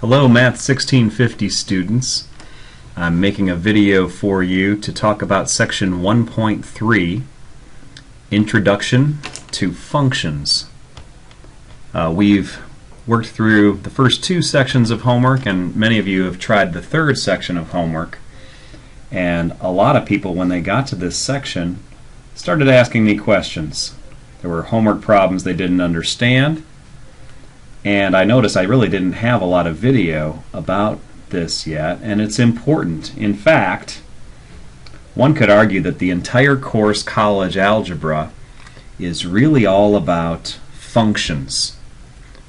Hello Math 1650 students. I'm making a video for you to talk about section 1.3, Introduction to Functions. We've worked through the first two sections of homework, and many of you have tried the third section of homework. And a lot of people, when they got to this section, started asking me questions. There were homework problems they didn't understand, and I noticed I really didn't have a lot of video about this yet, and it's important. In fact, one could argue that the entire course, college algebra, is really all about functions.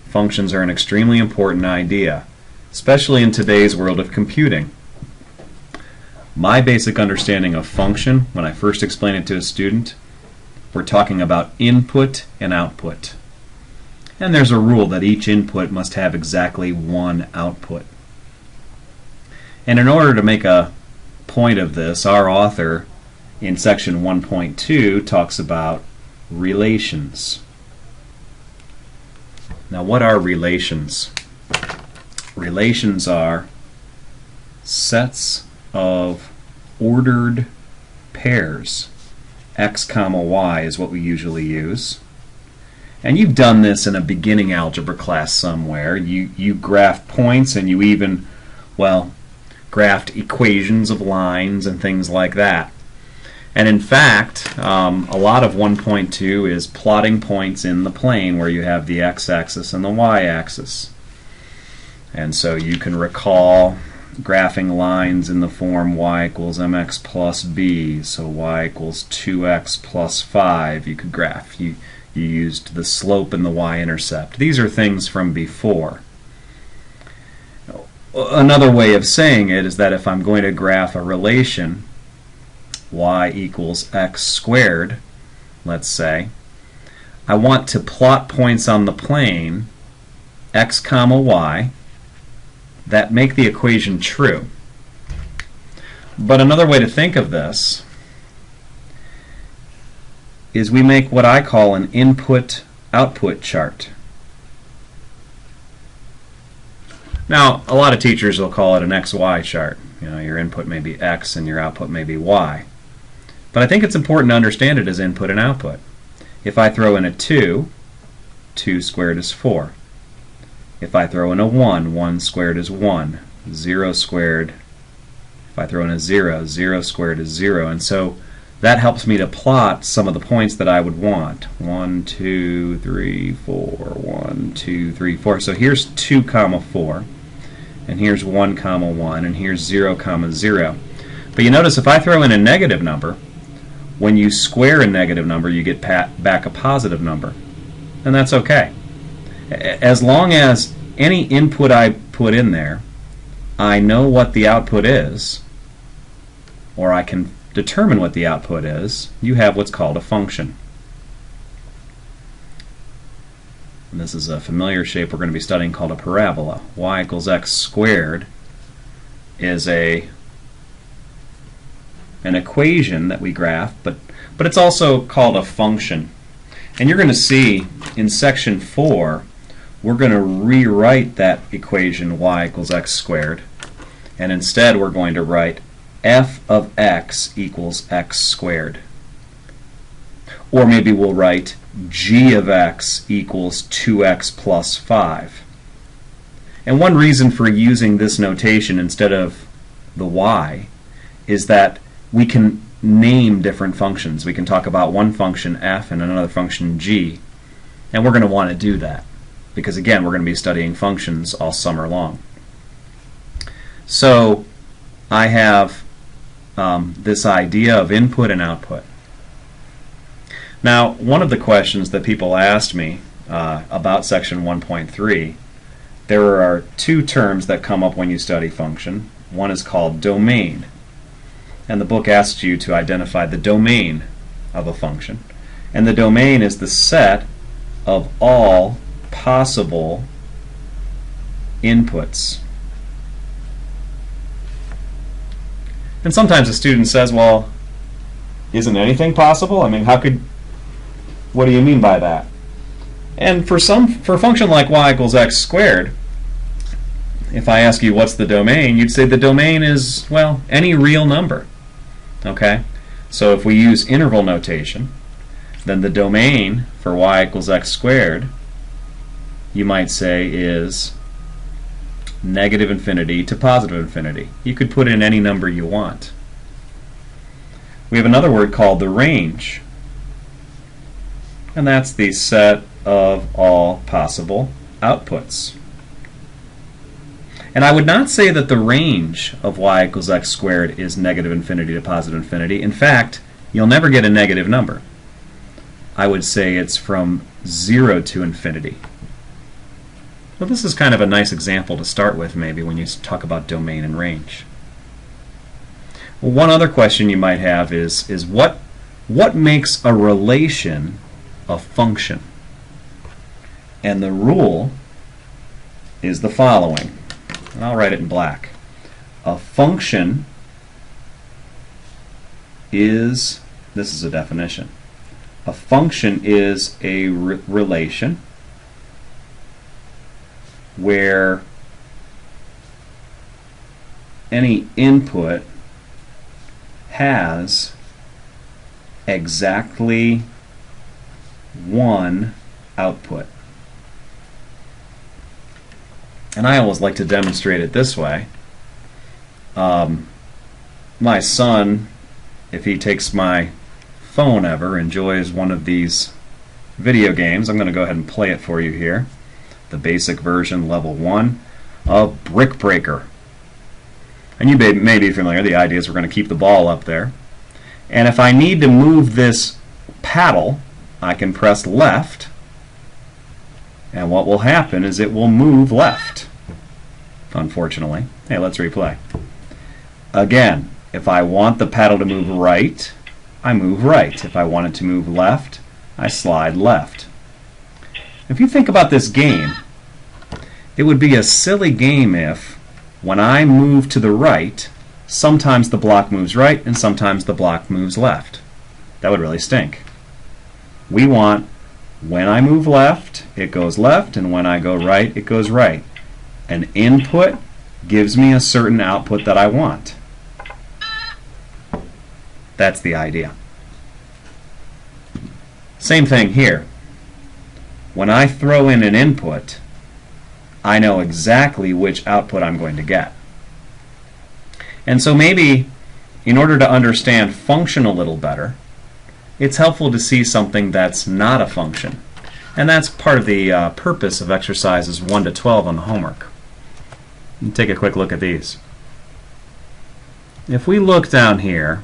Functions are an extremely important idea, especially in today's world of computing. My basic understanding of function, when I first explain it to a student, we're talking about input and output. And there's a rule that each input must have exactly one output. And in order to make a point of this, our author in section 1.2 talks about relations. Now, what are relations? Relations are sets of ordered pairs. X comma y is what we usually use. And you've done this in a beginning algebra class somewhere. You graphed points, and you even, well, graphed equations of lines and things like that. And in fact, a lot of 1.2 is plotting points in the plane where you have the x-axis and the y-axis. And so you can recall graphing lines in the form y equals mx plus b, so y equals 2x plus 5. You could graph. You used the slope and the y-intercept. These are things from before. Another way of saying it is that if I'm going to graph a relation, y equals x squared, let's say, I want to plot points on the plane, x comma y, that make the equation true. But another way to think of this is we make what I call an input-output chart. Now, a lot of teachers will call it an XY chart. You know, your input may be X and your output may be Y. But I think it's important to understand it as input and output. If I throw in a 2, 2 squared is 4. If I throw in a 1, 1 squared is 1. 0 squared, if I throw in a 0, 0 squared is 0. And so that helps me to plot some of the points that I would want. 1, 2, 3, 4, 1, 2, 3, 4. So here's 2 comma 4. And here's 1 comma 1, and here's 0 comma 0. But you notice if I throw in a negative number, when you square a negative number, you get back a positive number. And that's okay. As long as any input I put in there, I know what the output is, or I can determine what the output is, you have what's called a function. And this is a familiar shape we're going to be studying called a parabola. Y equals x squared is an equation that we graph, but it's also called a function. And you're going to see in section 4, we're going to rewrite that equation y equals x squared, and instead we're going to write f of x equals x squared. Or maybe we'll write g of x equals 2x plus 5. And one reason for using this notation instead of the y is that we can name different functions. We can talk about one function f and another function g, and we're going to want to do that because, again, we're going to be studying functions all summer long. So I have this idea of input and output. Now, one of the questions that people asked me about section 1.3, there are two terms that come up when you study function. One is called domain, and the book asks you to identify the domain of a function. And the domain is the set of all possible inputs. And sometimes a student says, well, isn't anything possible? I mean, what do you mean by that? And for a function like y equals x squared, If I ask you what's the domain, you'd say the domain is, well, any real number. Okay? So if we use interval notation, then the domain for y equals x squared, you might say, is negative infinity to positive infinity. You could put in any number you want. We have another word called the range, and that's the set of all possible outputs. And I would not say that the range of y equals x squared is negative infinity to positive infinity. In fact, you'll never get a negative number. I would say it's from 0 to infinity. Well, this is kind of a nice example to start with, maybe, when you talk about domain and range. Well, one other question you might have is what makes a relation a function? And the rule is the following. And I'll write it in black. A function is, this is a definition, a function is a relation where any input has exactly one output. And I always like to demonstrate it this way. My son, if he takes my phone ever, enjoys one of these video games. I'm going to go ahead and play it for you here. The basic version, level 1 of Brick Breaker. And you may be familiar. The idea is we're going to keep the ball up there. And if I need to move this paddle, I can press left. And what will happen is it will move left, unfortunately. Hey, let's replay. Again, if I want the paddle to move right, I move right. If I want it to move left, I slide left. If you think about this game, it would be a silly game if, when I move to the right, sometimes the block moves right and sometimes the block moves left. That would really stink. We want, when I move left, it goes left, and when I go right, it goes right. An input gives me a certain output that I want. That's the idea. Same thing here. When I throw in an input, I know exactly which output I'm going to get. And so maybe, in order to understand function a little better, it's helpful to see something that's not a function. And that's part of the purpose of exercises 1 to 12 on the homework. Take a quick look at these. If we look down here,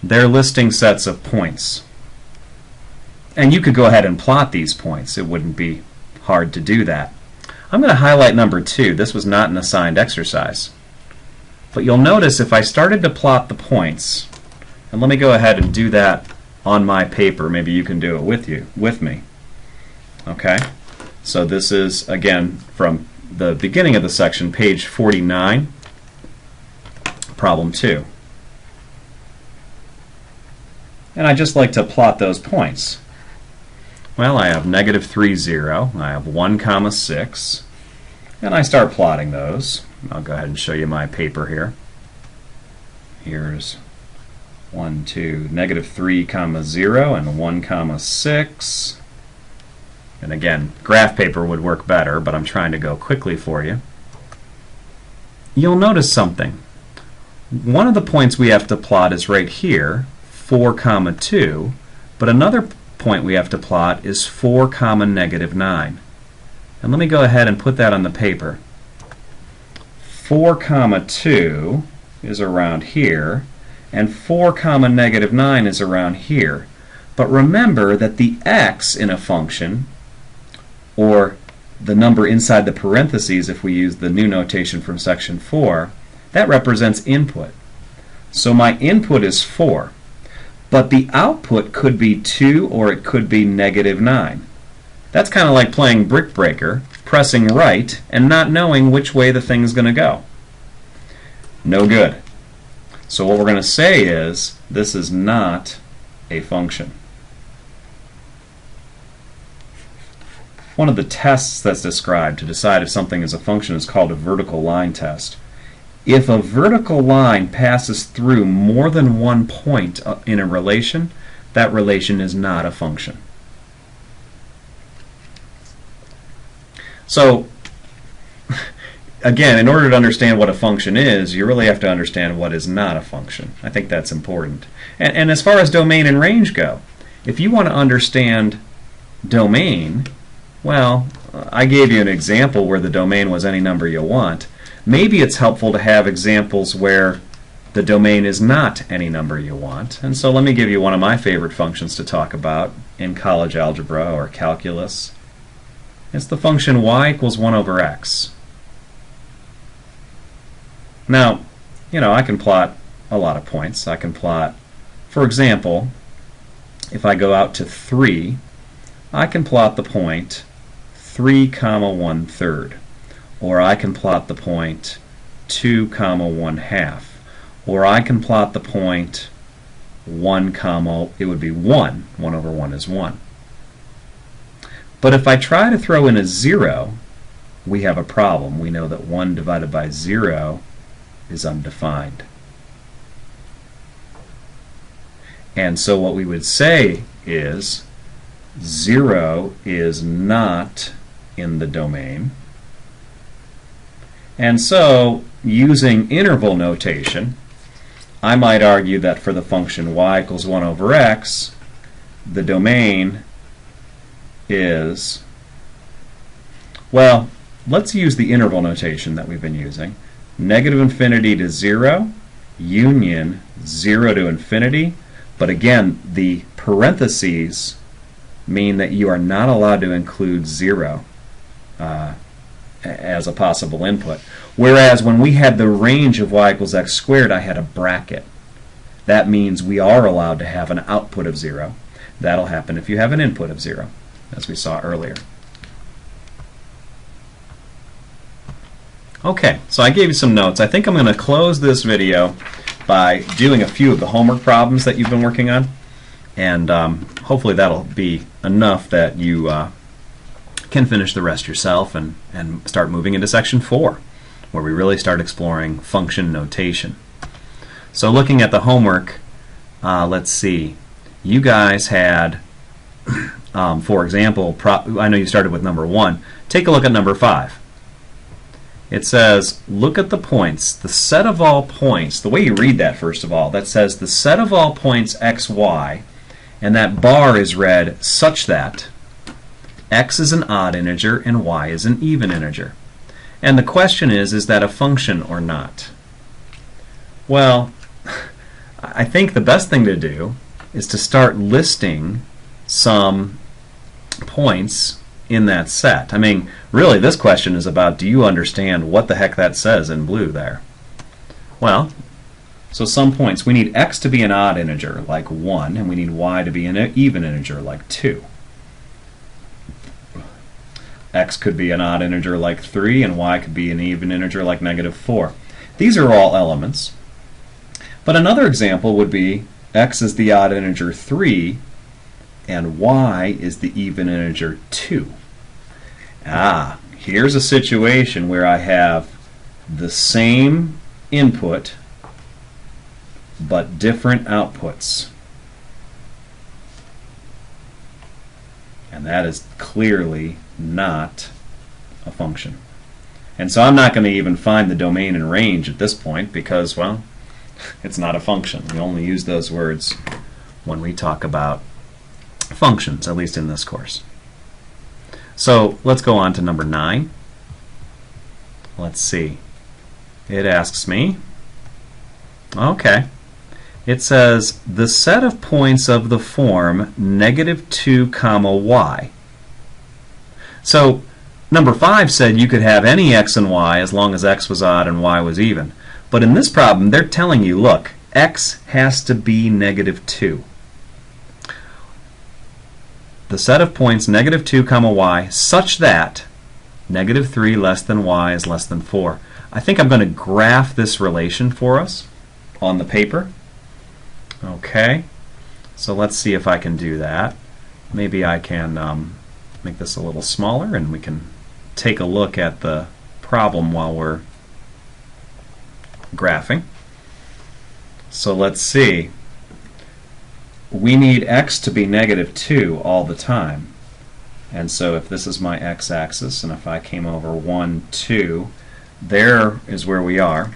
they're listing sets of points. And you could go ahead and plot these points. It wouldn't be hard to do that. I'm going to highlight number 2. This was not an assigned exercise. But you'll notice if I started to plot the points, and let me go ahead and do that on my paper. Maybe you can do it with me. Okay? So this is, again, from the beginning of the section, page 49, problem 2. And I just like to plot those points. Well, I have negative 3, 0. I have 1, comma 6. And I start plotting those. I'll go ahead and show you my paper here. Here's 1, 2, negative 3, comma 0, and 1, comma 6. And again, graph paper would work better, but I'm trying to go quickly for you. You'll notice something. One of the points we have to plot is right here, 4, comma 2, but another point we have to plot is 4, comma negative 9. And let me go ahead and put that on the paper. 4, comma 2 is around here, and 4, comma negative 9 is around here. But remember that the x in a function, or the number inside the parentheses if we use the new notation from section 4, that represents input. So my input is 4. But the output could be 2 or it could be negative 9. That's kind of like playing Brick Breaker, pressing right and not knowing which way the thing's going to go. No good. So what we're going to say is this is not a function. One of the tests that's described to decide if something is a function is called a vertical line test. If a vertical line passes through more than one point in a relation, that relation is not a function. So, again, in order to understand what a function is, you really have to understand what is not a function. I think that's important. And as far as domain and range go, if you want to understand domain, well, I gave you an example where the domain was any number you want. Maybe it's helpful to have examples where the domain is not any number you want. And so let me give you one of my favorite functions to talk about in college algebra or calculus. It's the function y equals 1 over x. Now, I can plot a lot of points. I can plot, for example, if I go out to 3, I can plot the point 3, 1/3. Or I can plot the point 2, 1/2. Or I can plot the point 1, it would be 1. 1 over 1 is 1. But if I try to throw in a 0, we have a problem. We know that 1 divided by 0 is undefined. And so what we would say is 0 is not in the domain. And so, using interval notation, I might argue that for the function y equals 1 over x, the domain is, well, let's use the interval notation that we've been using. Negative infinity to 0, union 0 to infinity, but again, the parentheses mean that you are not allowed to include 0 as a possible input. Whereas when we had the range of y equals x squared, I had a bracket. That means we are allowed to have an output of 0. That'll happen if you have an input of 0, as we saw earlier. Okay, so I gave you some notes. I think I'm going to close this video by doing a few of the homework problems that you've been working on. And hopefully that'll be enough that you can finish the rest yourself and start moving into section 4, where we really start exploring function notation. So looking at the homework, let's see. You guys had, for example, I know you started with number 1. Take a look at number 5. It says, look at the points. The set of all points, the way you read that first of all, that says the set of all points x, y, and that bar is read such that x is an odd integer and y is an even integer. And the question is that a function or not? Well, I think the best thing to do is to start listing some points in that set. I mean, really this question is about, do you understand what the heck that says in blue there? Well, so some points. We need x to be an odd integer, like 1, and we need y to be an even integer, like 2. X could be an odd integer like 3, and y could be an even integer like -4. These are all elements. But another example would be x is the odd integer 3, and y is the even integer 2. Here's a situation where I have the same input but different outputs. And that is clearly not a function. And so I'm not going to even find the domain and range at this point because, well, it's not a function. We only use those words when we talk about functions, at least in this course. So let's go on to number 9. Let's see. It asks me, okay, it says the set of points of the form -2, y. So number 5 said you could have any x and y as long as x was odd and y was even. But in this problem, they're telling you, look, x has to be -2. The set of points -2, y such that -3 less than y is less than 4. I think I'm going to graph this relation for us on the paper. Okay, so let's see if I can do that. Maybe I can make this a little smaller and we can take a look at the problem while we're graphing. So let's see. We need x to be -2 all the time. And so if this is my x-axis, and if I came over 1, 2, there is where we are.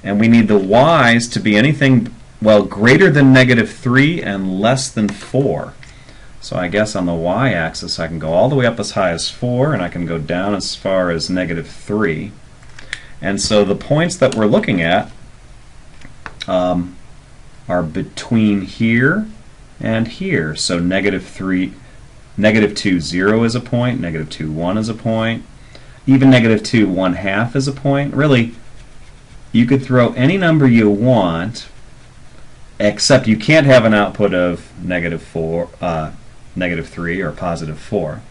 And we need the y's to be anything, well, greater than -3 and less than 4. So I guess on the y-axis I can go all the way up as high as 4, and I can go down as far as -3. And so the points that we're looking at are between here and here. So -3, -2, 0 is a point, -2, 1 is a point, even -2, 1/2 is a point. Really, you could throw any number you want, except you can't have an output of -4, -3, or +4.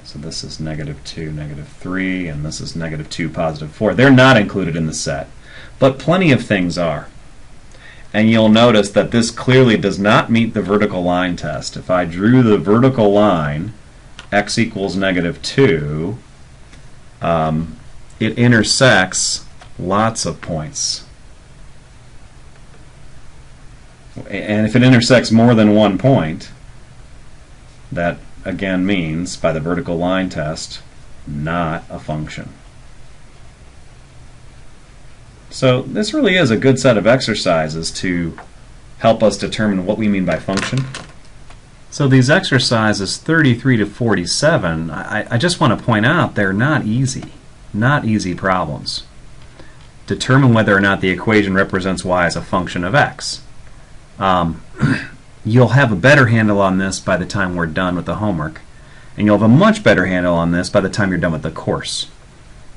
So this is -2, -3, and this is -2, +4. They're not included in the set, but plenty of things are. And you'll notice that this clearly does not meet the vertical line test. If I drew the vertical line, x equals -2, it intersects lots of points. And if it intersects more than one point, that again means, by the vertical line test, not a function. So this really is a good set of exercises to help us determine what we mean by function. So these exercises 33 to 47, I just want to point out they're not easy. Not easy problems. Determine whether or not the equation represents y as a function of x. You'll have a better handle on this by the time we're done with the homework, and you'll have a much better handle on this by the time you're done with the course.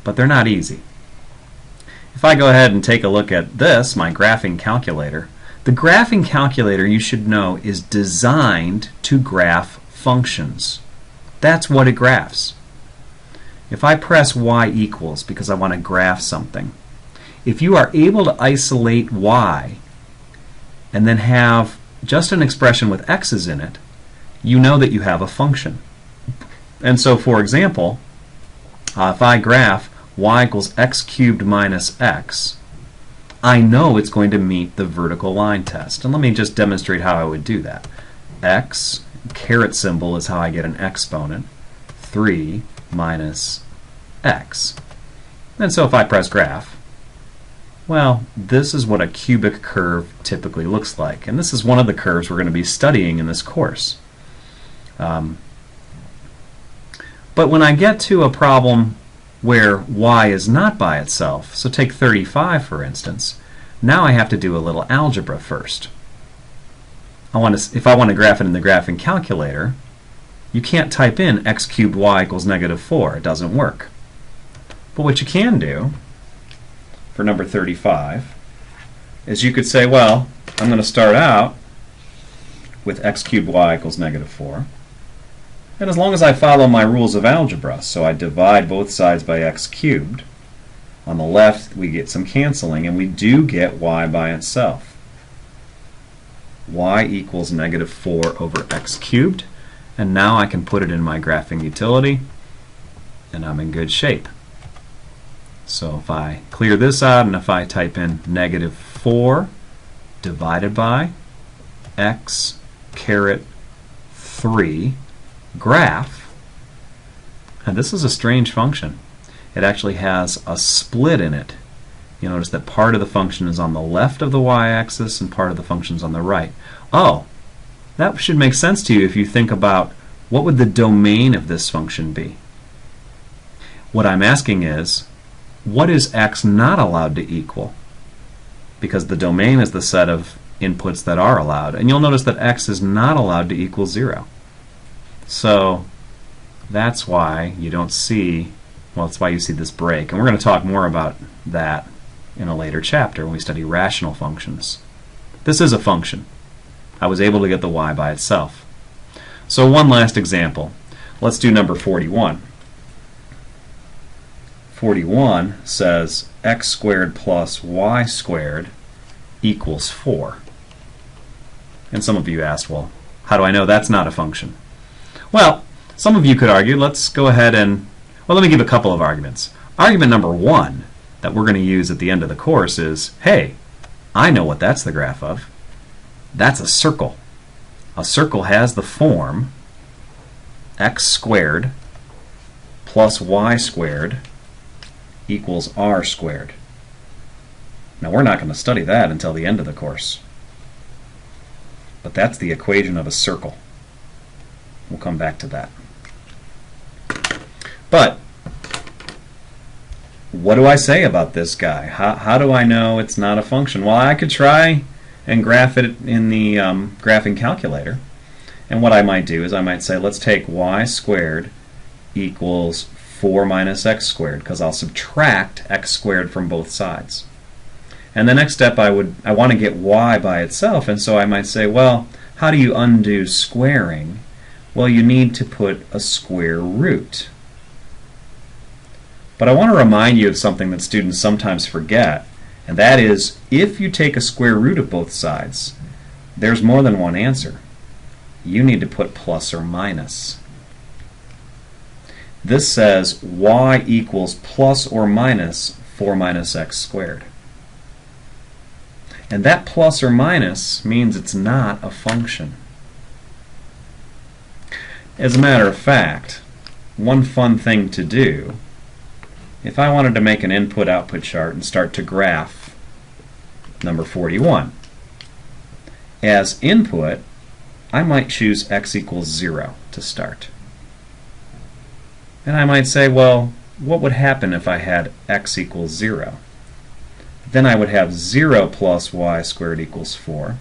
But they're not easy. If I go ahead and take a look at this, my graphing calculator, the graphing calculator, you should know, is designed to graph functions. That's what it graphs. If I press y equals because I want to graph something, if you are able to isolate y and then have just an expression with x's in it, you know that you have a function. And so, for example, if I graph y equals x cubed minus x, I know it's going to meet the vertical line test. And let me just demonstrate how I would do that. X, caret symbol is how I get an exponent, 3 minus x. And so if I press graph, well, this is what a cubic curve typically looks like. And this is one of the curves we're going to be studying in this course. But when I get to a problem where y is not by itself, so take 35 for instance, now I have to do a little algebra first. If I want to graph it in the graphing calculator, you can't type in x cubed y equals -4. It doesn't work. But what you can do for number 35 is you could say, well, I'm going to start out with x cubed y equals -4. And as long as I follow my rules of algebra, so I divide both sides by x cubed, on the left we get some canceling, and we do get y by itself. Y equals -4 over x cubed, and now I can put it in my graphing utility, and I'm in good shape. So if I clear this out, and if I type in -4 divided by x caret 3 graph, and this is a strange function. It actually has a split in it. You notice that part of the function is on the left of the y-axis and part of the function is on the right. Oh, that should make sense to you if you think about what would the domain of this function be. What I'm asking is, what is x not allowed to equal? Because the domain is the set of inputs that are allowed. And you'll notice that x is not allowed to equal 0. So that's why you don't see, well, that's why you see this break. And we're going to talk more about that in a later chapter when we study rational functions. This is a function. I was able to get the y by itself. So one last example. Let's do number 41. 41 says x squared plus y squared equals 4. And some of you asked, well, how do I know that's not a function? Well, some of you could argue, let's go ahead and, well, let me give a couple of arguments. Argument number one that we're going to use at the end of the course is, hey, I know what that's the graph of. That's a circle. A circle has the form x squared plus y squared equals r squared. Now we're not going to study that until the end of the course. But that's the equation of a circle. We'll come back to that. But what do I say about this guy? How do I know it's not a function? Well, I could try and graph it in the graphing calculator. And what I might do is I might say, let's take y squared equals 4 minus x squared, because I'll subtract x squared from both sides. And the next step, I want to get y by itself, and so I might say, well, how do you undo squaring? Well, you need to put a square root. But I want to remind you of something that students sometimes forget, and that is, if you take a square root of both sides, there's more than one answer. You need to put plus or minus. This says y equals plus or minus 4 minus x squared. And that plus or minus means it's not a function. As a matter of fact, one fun thing to do, if I wanted to make an input-output chart and start to graph number 41, as input, I might choose x equals 0 to start. And I might say, well, what would happen if I had x equals 0? Then I would have 0 plus y squared equals 4.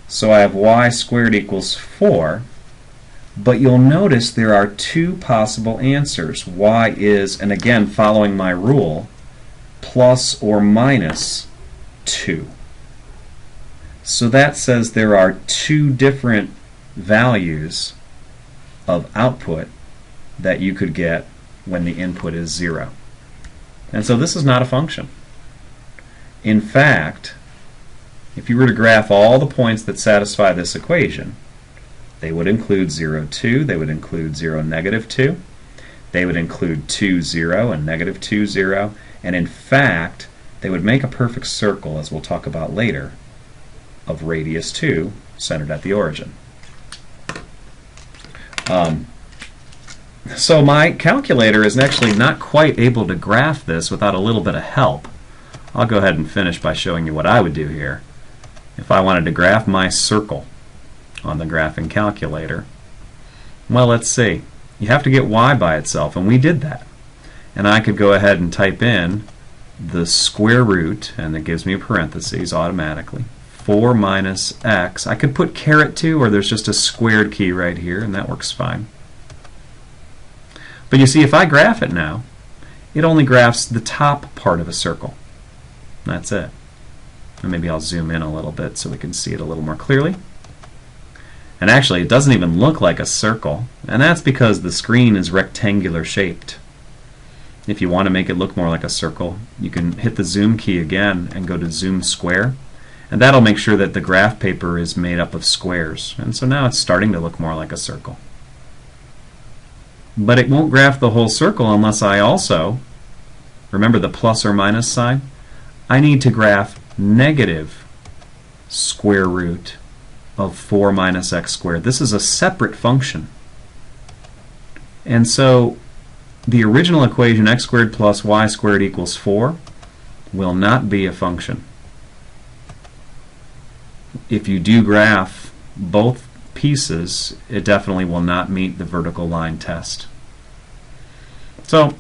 So I have y squared equals 4, but you'll notice there are two possible answers. Y is, and again following my rule, plus or minus 2. So that says there are two different values of output that you could get when the input is 0. And so this is not a function. In fact, if you were to graph all the points that satisfy this equation, they would include 0, 2, they would include 0, negative 2, they would include 2, 0, and negative 2, 0, and in fact, they would make a perfect circle, as we'll talk about later, of radius 2, centered at the origin. So my calculator is actually not quite able to graph this without a little bit of help. I'll go ahead and finish by showing you what I would do here. If I wanted to graph my circle on the graphing calculator, well, let's see. You have to get y by itself, and we did that. And I could go ahead and type in the square root, and it gives me a parentheses automatically. 4 minus x. I could put caret 2, or there's just a squared key right here, and that works fine. But you see, if I graph it now, it only graphs the top part of a circle. That's it. And maybe I'll zoom in a little bit so we can see it a little more clearly. And actually, it doesn't even look like a circle, and that's because the screen is rectangular shaped. If you want to make it look more like a circle, you can hit the zoom key again and go to zoom square, and that'll make sure that the graph paper is made up of squares. And so now it's starting to look more like a circle. But it won't graph the whole circle unless I also, remember the plus or minus sign? I need to graph negative square root of 4 minus x squared. This is a separate function. And so the original equation, x squared plus y squared equals 4, will not be a function. If you do graph both pieces, it definitely will not meet the vertical line test. So,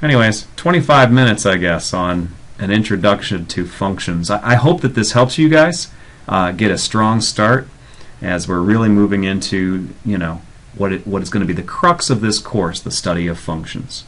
anyways, 25 minutes, I guess, on an introduction to functions. I hope that this helps you guys get a strong start as we're really moving into, what is going to be the crux of this course, the study of functions.